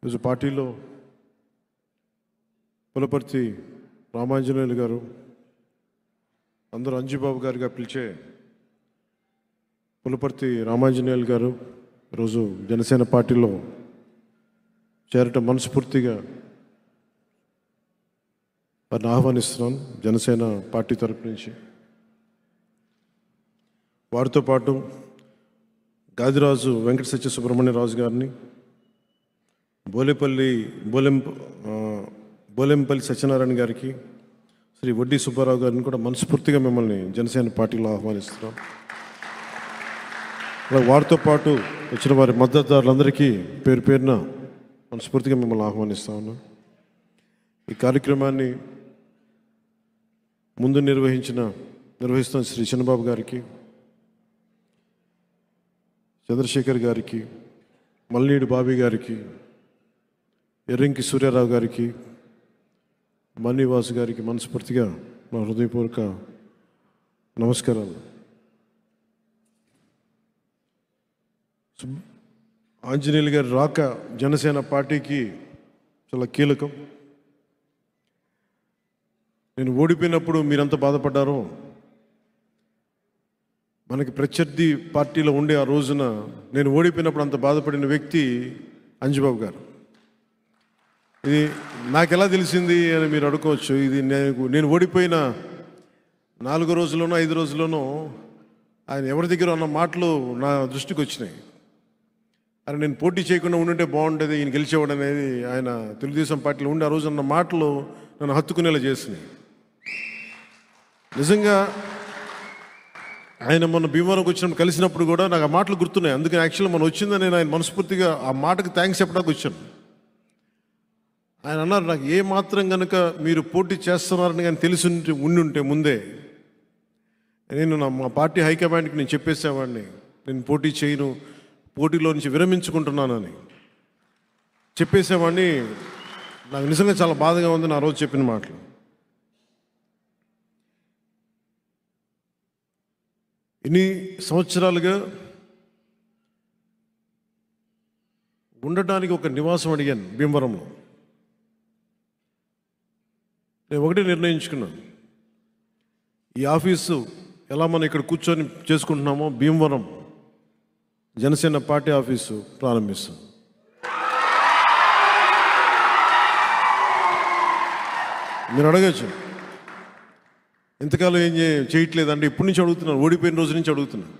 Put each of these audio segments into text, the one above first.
ఈరోజు పార్టీలో పులపర్తి రామాంజనేయులు గారు, అందరూ అంజుబాబు గారిగా పిలిచే పులపర్తి రామాంజనేయులు గారు ఈరోజు జనసేన పార్టీలో చేరటం మనస్ఫూర్తిగా వారిని ఆహ్వానిస్తున్నాను జనసేన పార్టీ తరపు నుంచి. వారితో పాటు గాదిరాజు వెంకట సత్య సుబ్రహ్మణ్యరాజు గారిని, బోలెంపల్లి సత్యనారాయణ గారికి, శ్రీ వడ్డీ సుబ్బారావు గారిని కూడా మనస్ఫూర్తిగా మిమ్మల్ని జనసేన పార్టీలో ఆహ్వానిస్తున్నాం. వారితో పాటు వచ్చిన వారి మద్దతుదారులందరికీ పేరు పేరున మనస్ఫూర్తిగా మిమ్మల్ని ఆహ్వానిస్తా ఉన్నాం. ఈ కార్యక్రమాన్ని ముందు నిర్వహిస్తున్న శ్రీ చిన్నబాబు గారికి, చంద్రశేఖర్ గారికి, మల్లీడు బాబీ గారికి, ఎర్రంకి సూర్యారావు గారికి, మణివాసు గారికి మనస్ఫూర్తిగా నా హృదయపూర్వక నమస్కారాలు. ఆంజనేయులు గారి రాక జనసేన పార్టీకి చాలా కీలకం. నేను ఓడిపోయినప్పుడు మీరంతా బాధపడ్డారో, మనకి ప్రత్యర్థి పార్టీలో ఉండే ఆ రోజున నేను ఓడిపోయినప్పుడు అంత బాధపడిన వ్యక్తి అంజుబాబు గారు. ఇది నాకు ఎలా తెలిసింది అని మీరు అనుకోవచ్చు. ఇది నేను ఓడిపోయిన 4 రోజుల్లోనో 5 రోజుల్లోనో ఆయన ఎవరి దగ్గర అన్న మాటలు నా దృష్టికి వచ్చినాయి. అని నేను పోటీ చేయకుండా ఉండుంటే బాగుండేది, ఈయన గెలిచేవాడు అనేది ఆయన తెలుగుదేశం పార్టీలో ఉండి ఆ రోజు అన్న మాటలు నన్ను హత్తుకునేలా చేసినాయి. నిజంగా ఆయన మొన్న భీమవరంకి వచ్చినప్పుడు కలిసినప్పుడు కూడా నాకు ఆ మాటలు గుర్తున్నాయి. అందుకని యాక్చువల్గా మనం వచ్చిందని నేను ఆయన మనస్ఫూర్తిగా ఆ మాటకు థ్యాంక్స్ చెప్పడానికి వచ్చాను. ఆయన అన్నారు, నాకు ఏ మాత్రం కనుక మీరు పోటీ చేస్తున్నారని కానీ తెలిసి ఉండుంటే ముందే నేను మా పార్టీ హైకమాండ్కి నేను చెప్పేసేవాడిని, నేను పోటీ చేయను, పోటీలో నుంచి విరమించుకుంటున్నానని చెప్పేసేవాడిని. నాకు నిజంగా చాలా బాధగా ఉంది నా రోజు చెప్పిన మాటలు. ఇన్ని సంవత్సరాలుగా ఉండటానికి ఒక నివాసం అడిగాను భీమవరంలో. నేను ఒకటే నిర్ణయించుకున్నాను, ఈ ఆఫీసు ఎలా మనం ఇక్కడ కూర్చొని చేసుకుంటున్నామో భీమవరం జనసేన పార్టీ ఆఫీసు ప్రారంభిస్తాం. మీరు అడగచ్చు, ఇంతకాలం ఏం చేయట్లేదంటే ఇప్పటి నుంచి అడుగుతున్నాను, ఓడిపోయిన రోజు నుంచి అడుగుతున్నాను.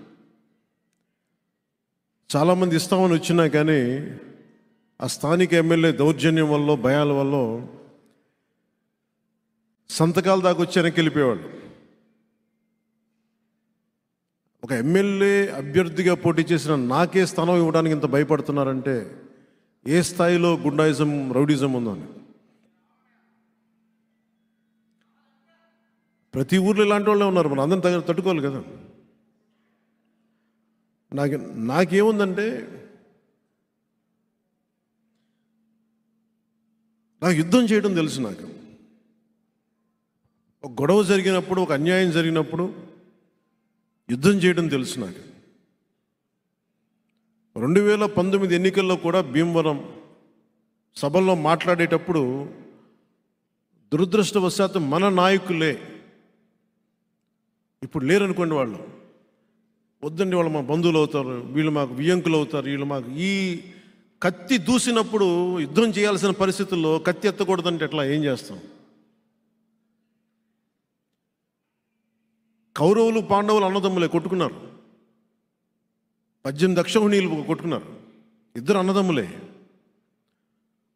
చాలామంది ఇస్తామని వచ్చినా కానీ ఆ స్థానిక ఎమ్మెల్యే దౌర్జన్యం వల్ల, భయాల వల్ల సంతకాల దాకా వచ్చి వెనక్కి వెళ్ళిపోయేవాళ్ళు. ఒక ఎమ్మెల్యే అభ్యర్థిగా పోటీ చేసిన నాకే స్థానం ఇవ్వడానికి ఇంత భయపడుతున్నారంటే ఏ స్థాయిలో గుండాయిజం, రౌడిజం ఉందని. ప్రతి ఊర్లో ఇలాంటి వాళ్ళే ఉన్నారు, మనం అందరం తట్టుకోవాలి కదా. నాకేముందంటే, నాకు యుద్ధం చేయడం తెలుసు. నాకు ఒక గొడవ జరిగినప్పుడు, ఒక అన్యాయం జరిగినప్పుడు యుద్ధం చేయడం తెలుసు. నాకు 2019 ఎన్నికల్లో కూడా భీమవరం సభల్లో మాట్లాడేటప్పుడు దురదృష్టవశాత్తు మన నాయకులే, ఇప్పుడు లేరనుకోండి, వాళ్ళు వద్దండి, వాళ్ళు మా బంధువులు అవుతారు, వీళ్ళు మాకు వియ్యంకులు అవుతారు, వీళ్ళు మాకు ఈ కత్తి దూసినప్పుడు యుద్ధం చేయాల్సిన పరిస్థితుల్లో కత్తి ఎత్తకూడదంటే ఎట్లా, ఏం చేస్తాం? కౌరవులు పాండవులు అన్నదమ్ములే కొట్టుకున్నారు, 18 అక్షౌహిణీలు కొట్టుకున్నారు, ఇద్దరు అన్నదమ్ములే.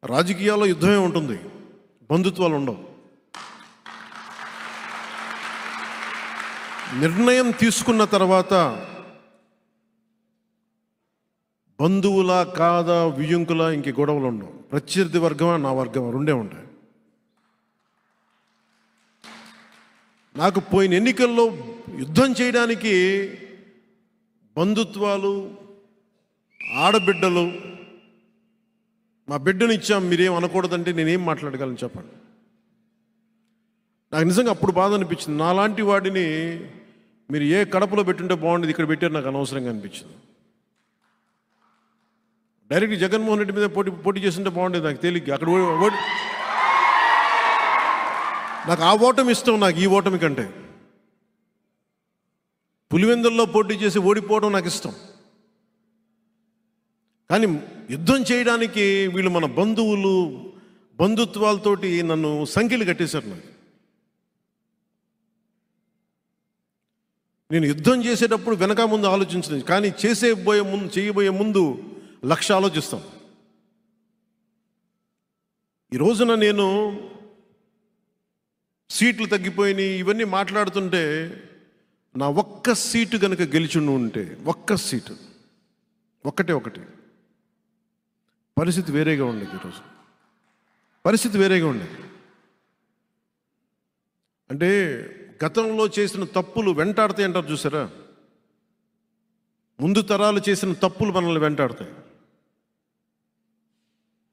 రాజకీయాల్లో యుద్ధమే ఉంటుంది, బంధుత్వాలు ఉండవు. నిర్ణయం తీసుకున్న తర్వాత బంధువులా కాదా, వియ్యంకులా, ఇంక గొడవలు ఉండవు. ప్రత్యర్థి వర్గమా, నా వర్గమా, రెండే ఉంటాయి. నాకు పోయిన ఎన్నికల్లో యుద్ధం చేయడానికి బంధుత్వాలు, ఆడబిడ్డలు, మా బిడ్డను ఇచ్చాం మీరేం అనకూడదంటే నేనేం మాట్లాడగలను చెప్పండి. నాకు నిజంగా అప్పుడు బాధ అనిపించింది. నాలాంటి వాడిని మీరు ఏ కడపలో పెట్టుంటే బాగుండేది, ఇక్కడ పెట్టారు, నాకు అనవసరంగా అనిపించింది. డైరెక్ట్ జగన్మోహన్ రెడ్డి మీద పోటీ చేస్తుంటే బాగుండేది నాకు తేలిగ్గా. అక్కడ నాకు ఆ ఓటమి ఇష్టం, నాకు ఈ ఓటమి కంటే. పులివెందుల్లో పోటీ చేసి ఓడిపోవడం నాకు ఇష్టం. కానీ యుద్ధం చేయడానికి వీళ్ళు మన బంధుత్వాలతోటి నన్ను సంఖ్యలు కట్టేశారు. నాకు నేను యుద్ధం చేసేటప్పుడు వెనక ముందు ఆలోచించలేదు, కానీ చేయబోయే ముందు లక్ష ఆలోచిస్తాం. ఈ రోజున నేను సీట్లు తగ్గిపోయినాయి ఇవన్నీ మాట్లాడుతుంటే, నా ఒక్క సీటు కనుక గెలిచుండి ఉంటే, ఒక్క సీటు ఒకటి పరిస్థితి వేరేగా ఉండేది. ఈరోజు పరిస్థితి వేరేగా ఉండేది. అంటే గతంలో చేసిన తప్పులు వెంటాడతాయి అంటారు చూసారా, ముందు తరాలు చేసిన తప్పులు మనల్ని వెంటాడతాయి.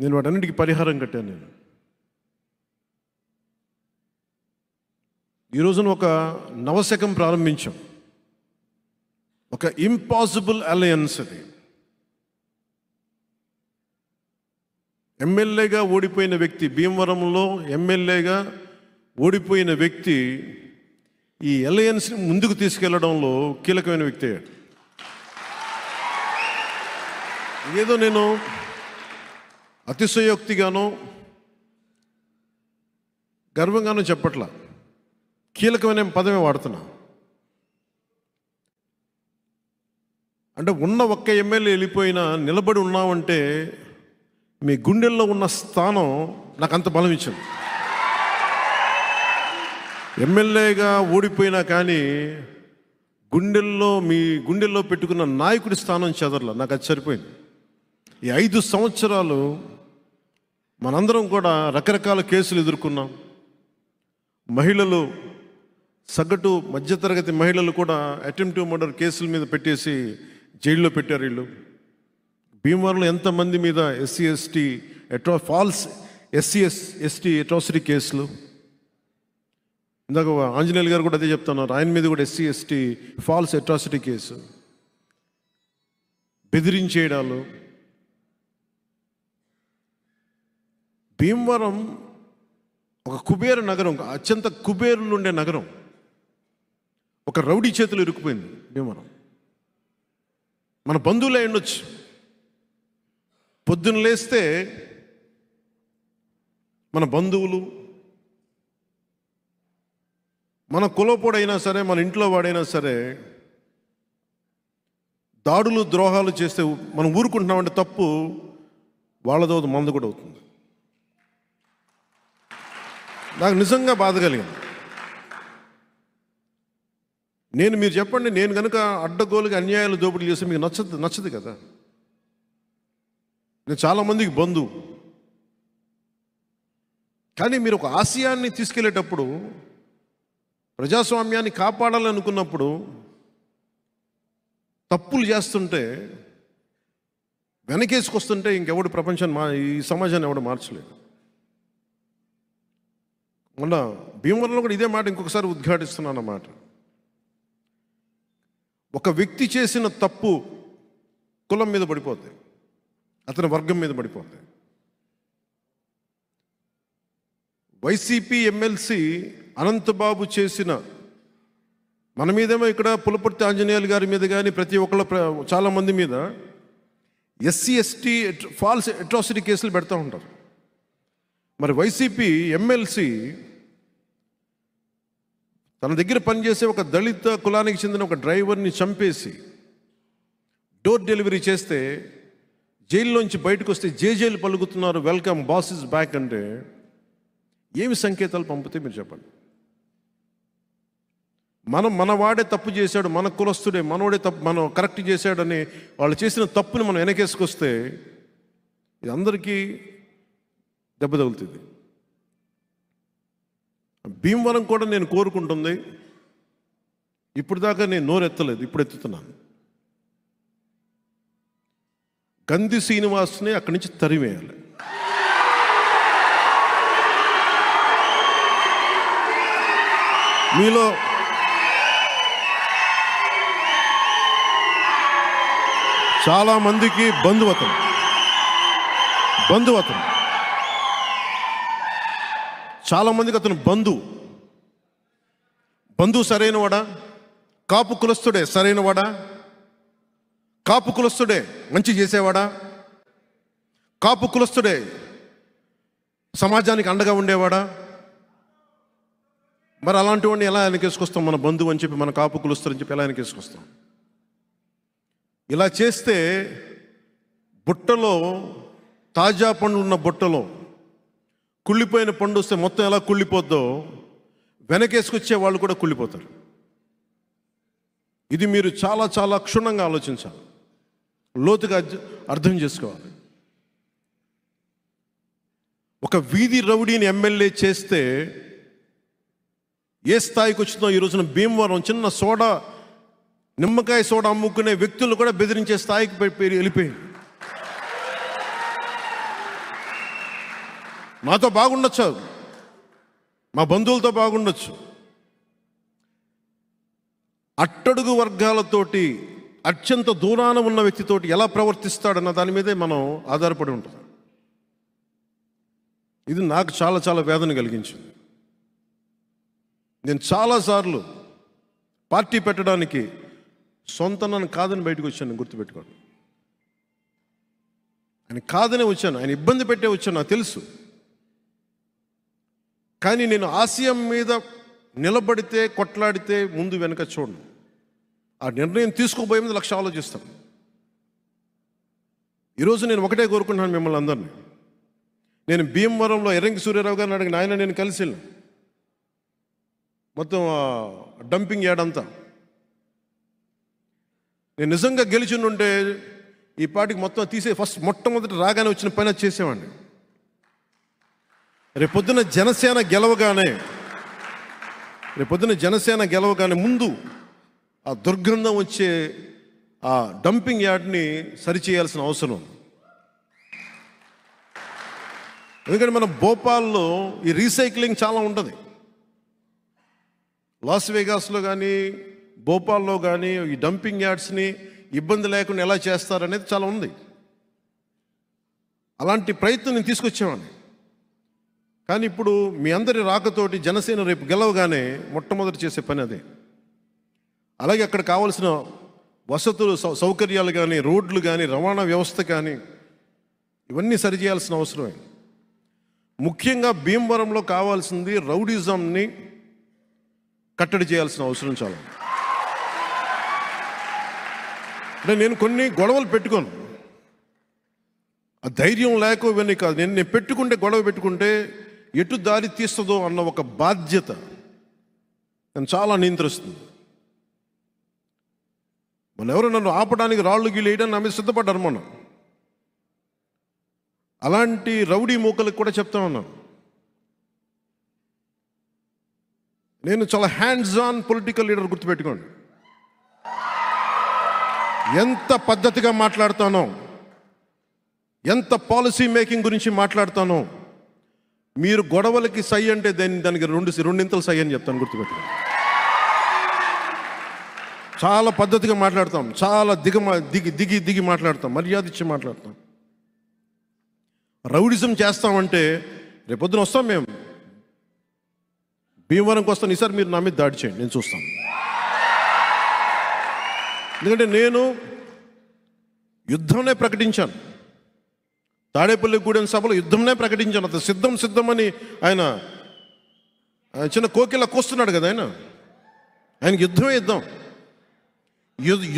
నేను వాటన్నిటికీ పరిహారం కట్టాను. నేను ఈ రోజున ఒక నవశకం ప్రారంభించాం, ఒక ఇంపాసిబుల్ అలయన్స్. అది ఎమ్మెల్యేగా ఓడిపోయిన వ్యక్తి, భీమవరంలో ఎమ్మెల్యేగా ఓడిపోయిన వ్యక్తి ఈ అలయన్స్ని ముందుకు తీసుకెళ్లడంలో కీలకమైన వ్యక్తి అయ్యాడు. ఏదో నేను అతిశయోక్తిగానో గర్వంగానో చెప్పట్లా, కీలకమైన పదమే వాడుతున్నా. అంటే ఉన్న ఒక్క ఎమ్మెల్యే వెళ్ళిపోయినా నిలబడి ఉన్నామంటే మీ గుండెల్లో ఉన్న స్థానం నాకు అంత బలం ఇచ్చింది. ఎమ్మెల్యేగా ఓడిపోయినా కానీ మీ గుండెల్లో పెట్టుకున్న నాయకుడి స్థానం చెదరలా, నాకు అది సరిపోయింది. ఈ 5 సంవత్సరాలు మనందరం కూడా రకరకాల కేసులు ఎదుర్కొన్నాం. మహిళలు, సగటు మధ్యతరగతి మహిళలు కూడా అటెంప్టివ్ మర్డర్ కేసుల మీద పెట్టేసి జైల్లో పెట్టారు వీళ్ళు. భీమవరంలో ఎంతమంది మీద ఫాల్స్ ఎస్సీ అట్రాసిటీ కేసులు. ఇందాక ఆంజనేయులు గారు కూడా అదే చెప్తున్నారు, ఆయన మీద కూడా ఎస్సీ ఫాల్స్ అట్రాసిటీ కేసు, బెదిరించేయడాలు. భీమవరం ఒక కుబేర నగరం, అత్యంత కుబేరులు ఉండే నగరం, ఒక రౌడీ చేతులు ఇరుక్కుపోయింది భీమవరం. మన బంధువులే ఉండొచ్చు, పొద్దున్న లేస్తే మన బంధువులు, మన కులపోడైనా సరే, మన ఇంట్లో వాడైనా సరే దాడులు ద్రోహాలు చేస్తే మనం ఊరుకుంటున్నామంటే తప్పు వాళ్ళదో మందు కూడా అవుతుంది. నాకు నిజంగా బాధ కలిగింది. మీరు చెప్పండి, నేను కనుక అడ్డగోలుగా అన్యాయాలు దోపిడీలు చేస్తే మీకు నచ్చదు కదా. నేను చాలామందికి బంధువు. కానీ మీరు ఒక ఆశయాన్ని తీసుకెళ్లేటప్పుడు, ప్రజాస్వామ్యాన్ని కాపాడాలనుకున్నప్పుడు తప్పులు చేస్తుంటే, వెనకేసుకొస్తుంటే ఇంకెవడు ప్రపంచాన్ని ఈ సమాజాన్ని ఎవడు మార్చలేదు. మొన్న భీమవరంలో కూడా ఇదే మాట ఇంకొకసారి ఉద్ఘాటిస్తున్నాను అన్నమాట. ఒక వ్యక్తి చేసిన తప్పు కులం మీద పడిపోతుంది, అతని వర్గం మీద పడిపోతుంది. వైసీపీ ఎమ్మెల్సీ అనంతబాబు చేసిన, మన మీదేమో ఇక్కడ పులపర్తి ఆంజనేయులు గారి మీద కానీ ప్రతి ఒక్కళ్ళ చాలామంది మీద ఎస్సీ ఫాల్స్ అట్రాసిటీ కేసులు పెడతా ఉంటారు. మరి వైసీపీ ఎమ్మెల్సీ తన దగ్గర పనిచేసే ఒక దళిత కులానికి చెందిన ఒక డ్రైవర్ని చంపేసి డోర్ డెలివరీ చేస్తే, జైల్లోంచి బయటకు వస్తే జైలు పలుకుతున్నారు, వెల్కమ్ బాస్ ఇస్ బ్యాక్ అంటే ఏమి సంకేతాలు పంపితే మీరు చెప్పండి. మన వాడే తప్పు చేశాడు, మన కులస్తుడే, మనోడే తప్పు, మనం కరెక్ట్ చేశాడని వాళ్ళు చేసిన తప్పుని మనం వెనకేసుకొస్తే ఇది అందరికీ దెబ్బ తగులుతుంది. భీమవరం కూడా నేను కోరుకుంటుంది, ఇప్పుడు దాకా నేను నోరెత్తలేదు, ఇప్పుడు ఎత్తుతున్నాను. గంధి శ్రీనివాస్ని అక్కడి నుంచి తరిమేయాలి. మీలో చాలామందికి బంధువతలు, బంధువు అతను. చాలామందికి అతను బంధువు సరైనవాడా? కాపు కులస్తుడే సరైనవాడా? కాపు కులస్తుడే మంచి చేసేవాడా? కాపు కులస్తుడే సమాజానికి అండగా ఉండేవాడా? మరి అలాంటి వాడిని ఎలా వెనకేసుకొస్తాం? మన బంధువు అని చెప్పి, మన కాపు కులస్తుడు అని చెప్పి ఎలా వెనకేసుకొస్తాం? ఇలా చేస్తే బుట్టలో, తాజా పండు ఉన్న బుట్టలో కుళ్ళిపోయిన పండు వస్తే మొత్తం ఎలా కుళ్ళిపోద్దో వెనకేసుకొచ్చే వాళ్ళు కూడా కుళ్ళిపోతారు. ఇది మీరు చాలా చాలా క్షుణ్ణంగా ఆలోచించాలి, లోతుగా అర్థం చేసుకోవాలి. ఒక వీధి రౌడీని ఎమ్మెల్యే చేస్తే ఏ స్థాయికి వచ్చిందో ఈ రోజున భీమవరం చిన్న నిమ్మకాయ సోడా అమ్ముకునే వ్యక్తులు కూడా బెదిరించే స్థాయికి వెళ్ళిపోయింది. మాతో బాగుండొచ్చు, మా బంధువులతో బాగుండొచ్చు, అట్టడుగు వర్గాలతోటి అత్యంత దూరాన ఉన్న వ్యక్తితోటి ఎలా ప్రవర్తిస్తాడన్న దాని మీదే మనం ఆధారపడి ఉంటాం. ఇది నాకు చాలా చాలా వేదన కలిగించింది. నేను చాలాసార్లు పార్టీ పెట్టడానికి సొంత నన్ను కాదని బయటకు వచ్చాను, గుర్తుపెట్టుకోండి. ఆయన కాదనే వచ్చాను, ఆయన ఇబ్బంది పెట్టే వచ్చాను, నాకు తెలుసు. కానీ నేను ఆశయం మీద నిలబడితే, కొట్లాడితే ముందు వెనక చూడను. ఆ నిర్ణయం తీసుకోబోయే ముందు లక్ష ఆలోచిస్తాను. ఈరోజు నేను ఒకటే కోరుకుంటున్నాను మిమ్మల్ని అందరినీ. నేను భీమవరంలో ఎర్రంగి సూర్యారావు గారిని అడిగిన, ఆయన నేను కలిసి వెళ్ళాను. మొత్తం డంపింగ్ యార్డ్ అంతా. నేను నిజంగా గెలిచి ఉంటే ఈ పాటికి మొత్తం తీసే మొట్టమొదటి రాగానే వచ్చిన పని చేసేవాడిని. రేపొద్దున జనసేన గెలవగానే ముందు ఆ దుర్గంధం వచ్చే ఆ డంపింగ్ యార్డ్ని సరిచేయాల్సిన అవసరం ఉంది. ఎందుకంటే మన భోపాల్లో ఈ రీసైక్లింగ్ చాలా ఉంటుంది. లాస్ వేగాస్లో కానీ భోపాల్లో కానీ ఈ డంపింగ్ యార్డ్స్ని ఇబ్బంది లేకుండా ఎలా చేస్తారనేది చాలా ఉంది. అలాంటి ప్రయత్నం నేను తీసుకొచ్చేవాడిని. కానీ ఇప్పుడు మీ అందరి రాకతోటి జనసేన రేపు గెలవగానే మొట్టమొదటి చేసే పని అదే. అలాగే అక్కడ కావాల్సిన వసతులు, సౌకర్యాలు కానీ, రోడ్లు కానీ, రవాణా వ్యవస్థ కానీ ఇవన్నీ సరిచేయాల్సిన అవసరమే. ముఖ్యంగా భీమవరంలో కావాల్సింది రౌడిజంని కట్టడి చేయాల్సిన అవసరం చాలా. అంటే నేను కొన్ని గొడవలు పెట్టుకోను, ఆ ధైర్యం లేక ఇవన్నీ కాదు. నేను పెట్టుకుంటే, గొడవ పెట్టుకుంటే ఎటు దారి తీస్తుందో అన్న ఒక బాధ్యత నన్ను చాలా నియంత్రిస్తుంది. ఎవరు నన్ను ఆపడానికి రాళ్ళు గీళ్ళు వేయడానికి నా మీద సిద్ధపడ్డారు మొన్న. అలాంటి రౌడీ మూకలకు కూడా చెప్తా ఉన్నాను, నేను చాలా హ్యాండ్స్ ఆన్ పొలిటికల్ లీడర్, గుర్తుపెట్టుకోండి. ఎంత పద్ధతిగా మాట్లాడతానో, ఎంత పాలసీ మేకింగ్ గురించి మాట్లాడతానో, మీరు గొడవలకి సై అంటే దానికి రెండింతలు సై అని చెప్తాను, గుర్తుపెట్టుకోండి. చాలా పద్ధతిగా మాట్లాడతాం, చాలా దిగి మాట్లాడతాం, మర్యాద ఇచ్చి మాట్లాడతాం. రౌడిజం చేస్తామంటే రేపొద్దున వస్తాం మేము భీమవరంకి వస్తాను, ఈసారి మీరు నా మీద దాడి చేయండి, నేను చూస్తాను. ఎందుకంటే నేను యుద్ధంనే ప్రకటించాను. తాడేపల్లిగూడెం సభలో యుద్ధంనే ప్రకటించాను. అతను సిద్ధమని ఆయన చిన్న కోకిలా కోస్తున్నాడు కదా, ఆయనకి యుద్ధమే యుద్ధం.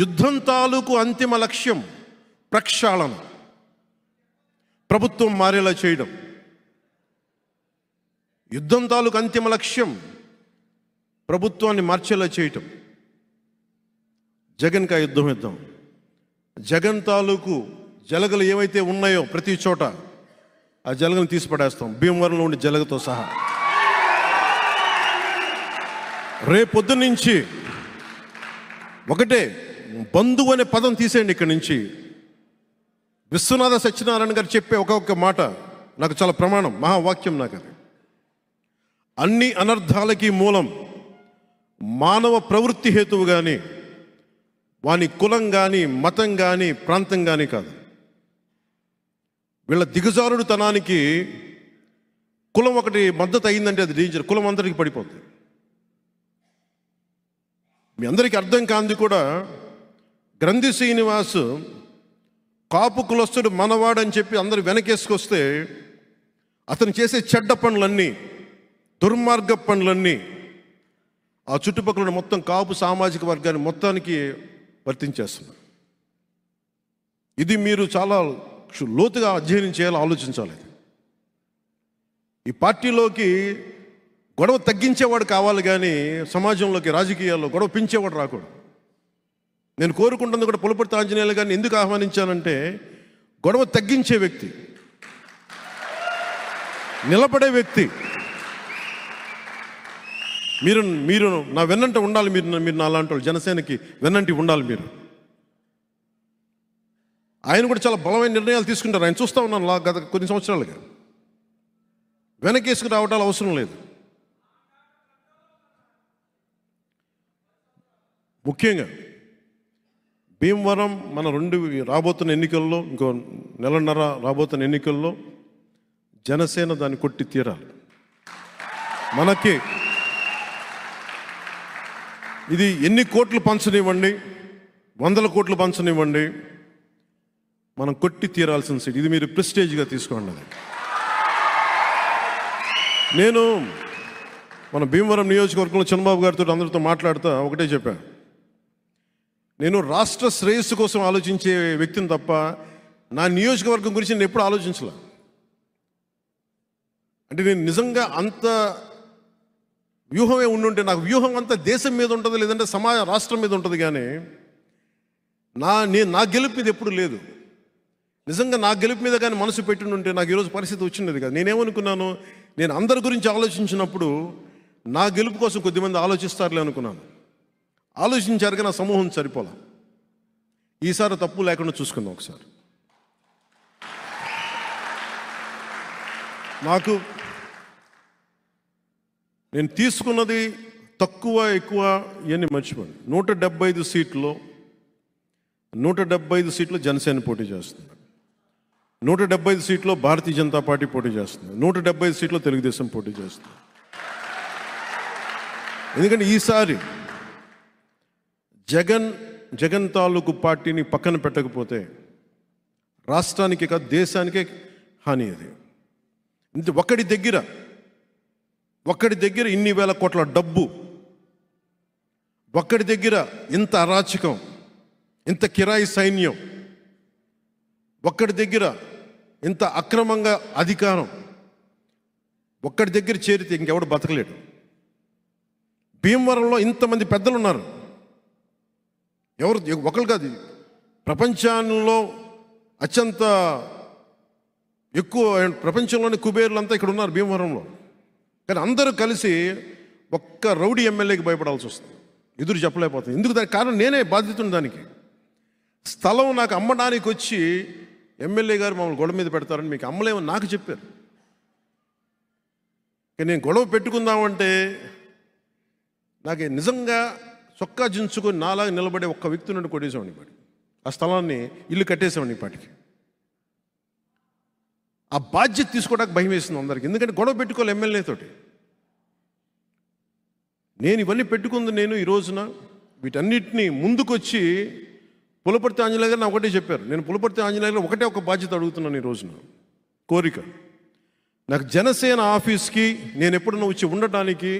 యుద్ధం తాలూకు అంతిమ లక్ష్యం ప్రక్షాళన, ప్రభుత్వం మారేలా చేయడం. యుద్ధం తాలూకు అంతిమ లక్ష్యం ప్రభుత్వాన్ని మార్చేలా చేయటం. జగన్కి ఆ యుద్ధం ఇద్దాం. జగన్ తాలూకు జలగలు ఏవైతే ఉన్నాయో ప్రతి చోట ఆ జలగను తీసి పడేస్తాం, భీమవరంలో ఉండే జలగతో సహా. రేపొద్దు నుంచి ఒకటే, బంధువు అనే పదం తీసేయండి ఇక్కడి నుంచి. విశ్వనాథ సత్యనారాయణ గారు చెప్పే ఒక్కొక్క మాట నాకు చాలా ప్రమాణం, మహావాక్యం నాకు అది. అన్ని అనర్థాలకి మూలం మానవ ప్రవృత్తి హేతువు కానీ, వాని కులం కానీ, మతం కానీ, ప్రాంతం కానీ కాదు. వీళ్ళ దిగజారుడుతనానికి కులం ఒకటి మద్దతు అయిందంటే అది డేంజర్. కులం అందరికీ పడిపోతుంది. మీ అందరికీ అర్థం కాంది కూడా, గ్రంథి శ్రీనివాస్ కాపు కులస్తుడు మనవాడని చెప్పి అందరు వెనకేసుకొస్తే అతను చేసే చెడ్డ పనులన్నీ, దుర్మార్గ పనులన్నీ ఆ చుట్టుపక్కల మొత్తం కాపు సామాజిక వర్గాన్ని మొత్తానికి వర్తించేస్తున్నారు. ఇది మీరు చాలా లోతుగా అధ్యయనం చేయాలి, ఆలోచించాలి. ఈ పార్టీలోకి గొడవ తగ్గించేవాడు కావాలి కానీ సమాజంలోకి, రాజకీయాల్లో గొడవ పెంచేవాడు రాకూడదు. నేను కోరుకుంటుంది కూడా పులపర్తి ఆంజనేయులు గారిని ఎందుకు ఆహ్వానించానంటే, గొడవ తగ్గించే వ్యక్తి, నిలబడే వ్యక్తి. మీరు నా వెన్నంట ఉండాలి. మీరు నా లాంటి వాళ్ళు జనసేనకి వెన్నంటి ఉండాలి. మీరు ఆయన కూడా చాలా బలమైన నిర్ణయాలు తీసుకుంటారు. ఆయన చూస్తూ ఉన్నాను గత కొన్ని సంవత్సరాలుగా. వెనకేసుకు రావటాలు అవసరం లేదు. ముఖ్యంగా భీమవరం మన రాబోతున్న ఎన్నికల్లో, ఇంకో నెలన్నర రాబోతున్న ఎన్నికల్లో జనసేన దాన్ని కొట్టి తీరాలి. మనకి ఇది ఎన్ని కోట్లు పంచనివ్వండి, 100 కోట్లు పంచనివ్వండి, మనం కొట్టి తీరాల్సిన సీట్. ఇది మీరు ప్రెస్టేజ్గా తీసుకోండి. నేను మన భీమవరం నియోజకవర్గంలో చంద్రబాబు గారితో అందరితో మాట్లాడుతూ ఒకటే చెప్పాను, నేను రాష్ట్ర శ్రేయస్సు కోసం ఆలోచించే వ్యక్తిని తప్ప నా నియోజకవర్గం గురించి నేను ఎప్పుడు ఆలోచించలే. అంటే నేను నిజంగా అంత వ్యూహమే ఉండుంటే, నాకు వ్యూహం అంతా దేశం మీద ఉంటుంది, లేదంటే రాష్ట్రం మీద ఉంటుంది. కానీ నా గెలుపు మీద ఎప్పుడు లేదు. నిజంగా నా గెలుపు మీద కానీ మనసు పెట్టుంటే నాకు ఈరోజు పరిస్థితి వచ్చిండేది కాదు. నేనేమనుకున్నాను, నేను అందరి గురించి ఆలోచించినప్పుడు నా గెలుపు కోసం కొద్దిమంది ఆలోచిస్తారులే అనుకున్నాను. ఆలోచించారు కానీ నా సమూహం సరిపోలే. ఈసారి తప్పు లేకుండా చూసుకుందాం ఒకసారి. నేను తీసుకున్నది తక్కువ ఎక్కువ ఇవన్నీ మర్చిపోండి. 175 సీట్లు 175 సీట్లు జనసేన పోటీ చేస్తుంది. 175 సీట్లో భారతీయ జనతా పార్టీ పోటీ చేస్తుంది. 175 సీట్లో తెలుగుదేశం పోటీ చేస్తుంది. ఎందుకంటే ఈసారి జగన్ తాలూకు పార్టీని పక్కన పెట్టకపోతే రాష్ట్రానికి కాదు దేశానికే హాని. అది ఇంత ఒక్కడి దగ్గర ఇన్ని వేల కోట్ల డబ్బు, ఒక్కడి దగ్గర ఇంత అరాచకం, ఇంత కిరాయి సైన్యం, ఒక్కడి దగ్గర ఇంత అక్రమంగా అధికారం, ఒక్కడి దగ్గర చేరితే ఇంకెవడు బతకలేడు. భీమవరంలో ఇంతమంది పెద్దలు ఉన్నారు. ఒకరు కాదు, ప్రపంచంలో అత్యంత ఎక్కువ ప్రపంచంలోని కుబేర్లంతా ఇక్కడ ఉన్నారు భీమవరంలో. కానీ అందరూ కలిసి ఒక్క రౌడీ ఎమ్మెల్యేకి భయపడాల్సి వస్తుంది, ఎదురు చెప్పలేకపోతుంది. ఎందుకు? దానికి కారణం నేనే బాధ్యతను. దానికి స్థలం నాకు అమ్మడానికి వచ్చి ఎమ్మెల్యే గారు మమ్మల్ని గొడవ మీద పెడతారని మీకు అమ్మలేమని నాకు చెప్పారు. కానీ నేను గొడవ పెట్టుకుందామంటే నాకు నిజంగా చొక్కా జించుకొని నాలాగా నిలబడే ఒక్క వ్యక్తి నుండి కొట్టేసేవాడిని పాటి. ఆ స్థలాన్ని ఇల్లు కట్టేసేవాడిని పాటికి. ఆ బాధ్యత తీసుకోవడానికి భయం వేసింది అందరికీ. ఎందుకంటే గొడవ పెట్టుకోవాలి ఎమ్మెల్యేతోటి. నేను ఇవన్నీ పెట్టుకుంది. నేను ఈ రోజున వీటన్నిటినీ ముందుకొచ్చి పులపర్తి ఆంజనేయులు గారు ఒకటే చెప్పారు. నేను పులపర్తి ఆంజనేయులు ఒకటే ఒక బాధ్యత అడుగుతున్నాను ఈ రోజున. కోరిక, నాకు జనసేన ఆఫీస్కి నేను ఎప్పుడన్నా వచ్చి ఉండటానికి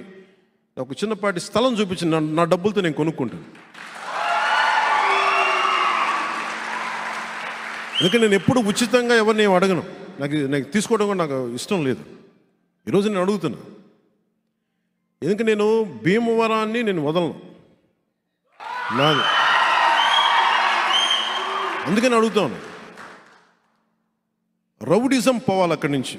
ఒక చిన్నపాటి స్థలం చూపించి నా డబ్బులతో నేను కొనుక్కుంటాను. ఎందుకంటే నేను ఎప్పుడు ఉచితంగా ఎవరిని ఏం అడగను. నాకు తీసుకోవడం కూడా నాకు ఇష్టం లేదు. ఈరోజు నేను అడుగుతున్నా. ఎందుకంటే నేను భీమవరాన్ని నేను వదలను, నాది. అందుకని అడుగుతాను. రౌడిజం పోవాలి అక్కడి నుంచి.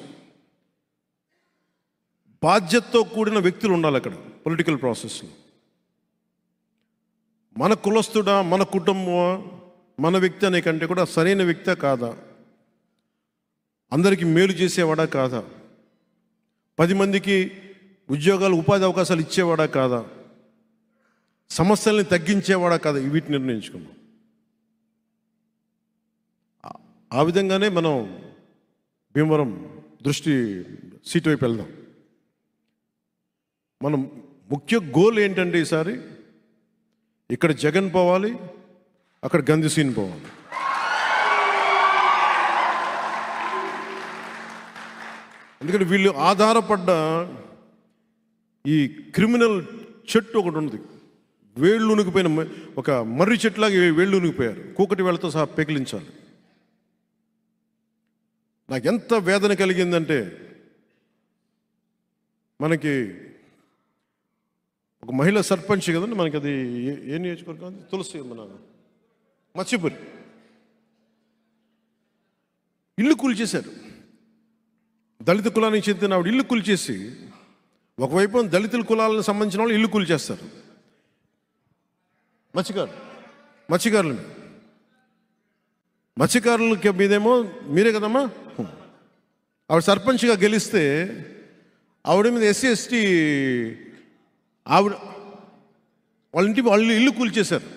బాధ్యతతో కూడిన వ్యక్తులు ఉండాలి అక్కడ పొలిటికల్ ప్రాసెస్లో. మన కులస్తుడా, మన కుటుంబమా, మన వ్యక్తి అనే కంటే కూడా సరైన వ్యక్తే కాదా, అందరికీ మేలు చేసేవాడా కాదా, 10 మందికి ఉద్యోగాలు ఉపాధి అవకాశాలు ఇచ్చేవాడా కాదా, సమస్యల్ని తగ్గించేవాడా కాదా, వీటిని నిర్ణయించుకున్నాం. ఆ విధంగానే మనం భీమవరం దృష్టి సీటు వైపు వెళ్దాం. మనం ముఖ్య గోల్ ఏంటంటే ఈసారి ఇక్కడ జగన్ పోవాలి, అక్కడ గంధిసీన్ పోవాలి. ఎందుకంటే వీళ్ళు ఆధారపడ్డ ఈ క్రిమినల్ చెట్టు ఒకటి ఉంది. వేళ్ళు ఉనికిపోయిన ఒక మర్రి చెట్టులాగా వేళ్ళు ఉనికిపోయారు. కూకటి వేళ్ళతో సహా పెకిలించాలి. నాకు ఎంత వేదన కలిగిందంటే, మనకి ఒక మహిళా సర్పంచ్ కదండి, మనకి అది ఏ నియోజకవర్గం, తులసి మన మత్స్యపురి, ఇల్లు కూల్చేశారు. దళిత కులానికి చెందిన ఆవిడ ఇల్లు కూల్చేసి, ఒకవైపు దళితుల కులాలకు సంబంధించిన వాళ్ళు ఇల్లు కూల్చేస్తారు. మత్స్యకారులకి మీదేమో మీరే కదమ్మా. ఆవిడ సర్పంచ్గా గెలిస్తే ఆవిడ మీద ఎస్సీ ఎస్టీ ఆవిడ వాళ్ళ ఇల్లు కూల్చేశారు.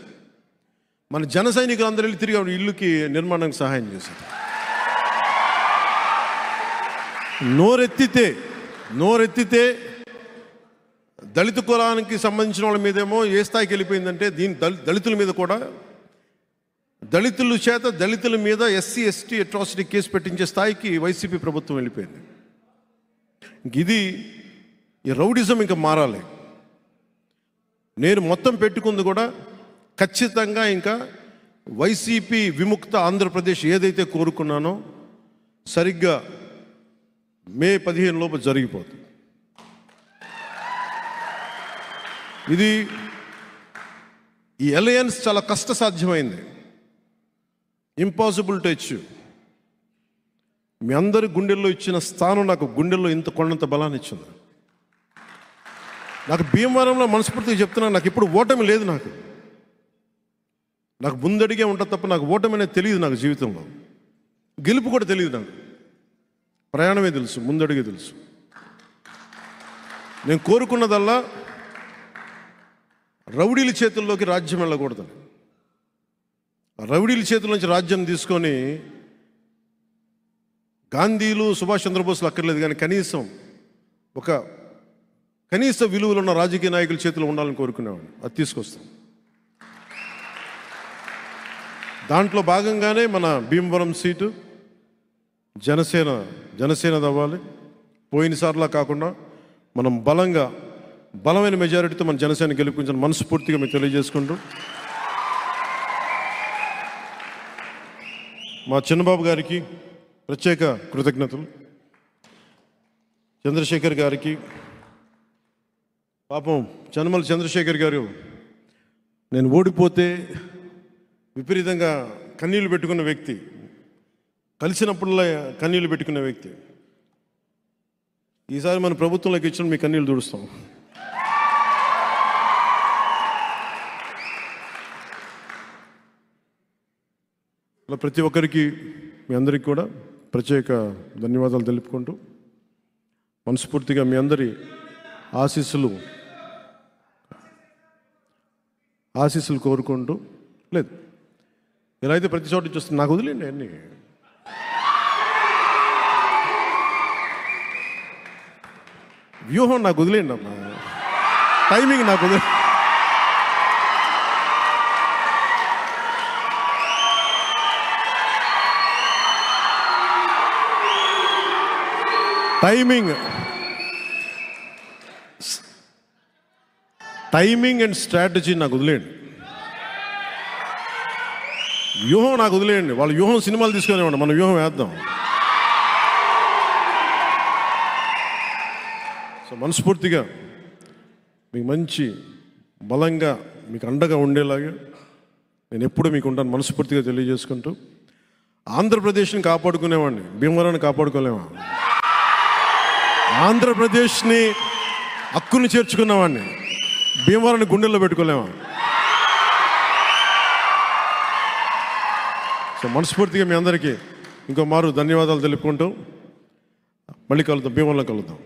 మన జన సైనికులు అందరూ వెళ్ళి తిరిగి ఆవిడ ఇల్లుకి నిర్మాణానికి సహాయం చేశారు. నోరెత్తితే దళిత కులానికి సంబంధించిన వాళ్ళ మీదేమో ఏ స్థాయికి వెళ్ళిపోయిందంటే, దళితుల మీద కూడా, దళితుల మీద ఎస్సీ ఎస్టీ అట్రాసిటీ కేసు పెట్టించే స్థాయికి వైసీపీ ప్రభుత్వం వెళ్ళిపోయింది. ఈ రౌడిజం ఇంకా మారాలి. నేను మొత్తం పెట్టుకుంది కూడా ఖచ్చితంగా ఇంకా వైసీపీ విముక్త ఆంధ్రప్రదేశ్ ఏదైతే కోరుకున్నానో సరిగ్గా మే 15 లోపు జరిగిపోతుంది. ఈ అలయన్స్ చాలా కష్టసాధ్యమైంది, ఇంపాసిబుల్ టు అచీవ్. మీ అందరి గుండెల్లో ఇచ్చిన స్థానం నాకు గుండెల్లో ఇంత కొండంత బలాన్ని ఇచ్చింది. నాకు భీమవరంలో మనస్ఫూర్తిగా చెప్తున్నాను, నాకు ఇప్పుడు ఓటమి లేదు. నాకు ముందడిగే ఉంటుంది తప్ప నాకు ఓటమి అనేది తెలియదు. నాకు జీవితంలో గెలుపు కూడా తెలియదు. నాకు ప్రయాణమే తెలుసు, ముందడిగే తెలుసు. నేను కోరుకున్నదల్లా రౌడీల చేతుల్లోకి రాజ్యం వెళ్ళకూడదు. రౌడీల చేతుల నుంచి రాజ్యం తీసుకొని గాంధీలు సుభాష్ చంద్రబోస్లు అక్కర్లేదు, కానీ కనీస విలువలు ఉన్న రాజకీయ నాయకుల చేతిలో ఉండాలని కోరుకునేవాడిని. అది తీసుకొస్తాం. దాంట్లో భాగంగానే మన భీమవరం సీటు జనసేన అవ్వాలి. పోయినసార్లా కాకుండా మనం బలమైన మెజారిటీతో మన జనసేన గెలుపుకుంటాను మనస్ఫూర్తిగా మీకు తెలియజేసుకుంటూ, మా చిన్నబాబు గారికి ప్రత్యేక కృతజ్ఞతలు. చంద్రశేఖర్ గారికి, పాపం చనమల చంద్రశేఖర్ గారు నేను ఓడిపోతే విపరీతంగా కన్నీళ్లు పెట్టుకున్న వ్యక్తి, కలిసినప్పుడల్లా కన్నీళ్లు పెట్టుకునే వ్యక్తి. ఈసారి మన ప్రభుత్వంలోకి ఇచ్చిన మీ కన్నీళ్లు తుడుస్తాం. అలా ప్రతి ఒక్కరికి, మీ అందరికీ కూడా ప్రత్యేక ధన్యవాదాలు తెలుపుకుంటూ, మనస్ఫూర్తిగా మీ అందరి ఆశీస్సులు కోరుకుంటూ, లేదు ఇలా అయితే ప్రతి చోట చూస్తుంది. నాకు వదిలేండి అన్నీ. వ్యూహం నాకు వదిలేండి అమ్మా, టైమింగ్ నాకు వదిలే. టైమింగ్ అండ్ స్ట్రాటజీ నాకు వదిలేయండి. వ్యూహం నాకు వదిలేయండి. వాళ్ళ వ్యూహం సినిమాలు తీసుకునేవాడు, మన వ్యూహం వేద్దాం. సో మనస్ఫూర్తిగా మీకు మంచి బలంగా మీకు అండగా ఉండేలాగా నేను ఎప్పుడూ మీకు ఉంటాను మనస్ఫూర్తిగా తెలియజేసుకుంటూ, ఆంధ్రప్రదేశ్ని కాపాడుకునేవాడిని, భీమవరాన్ని కాపాడుకోలేమా? ఆంధ్రప్రదేశ్ని హక్కుని చేర్చుకున్నవాడిని, భీమవరాన్ని గుండెల్లో పెట్టుకోలేమా? సో మనస్ఫూర్తిగా మీ అందరికీ ఇంకో మారు ధన్యవాదాలు తెలుపుకుంటూ మళ్ళీ కలుద్దాం, భీమవరంలో కలుద్దాం.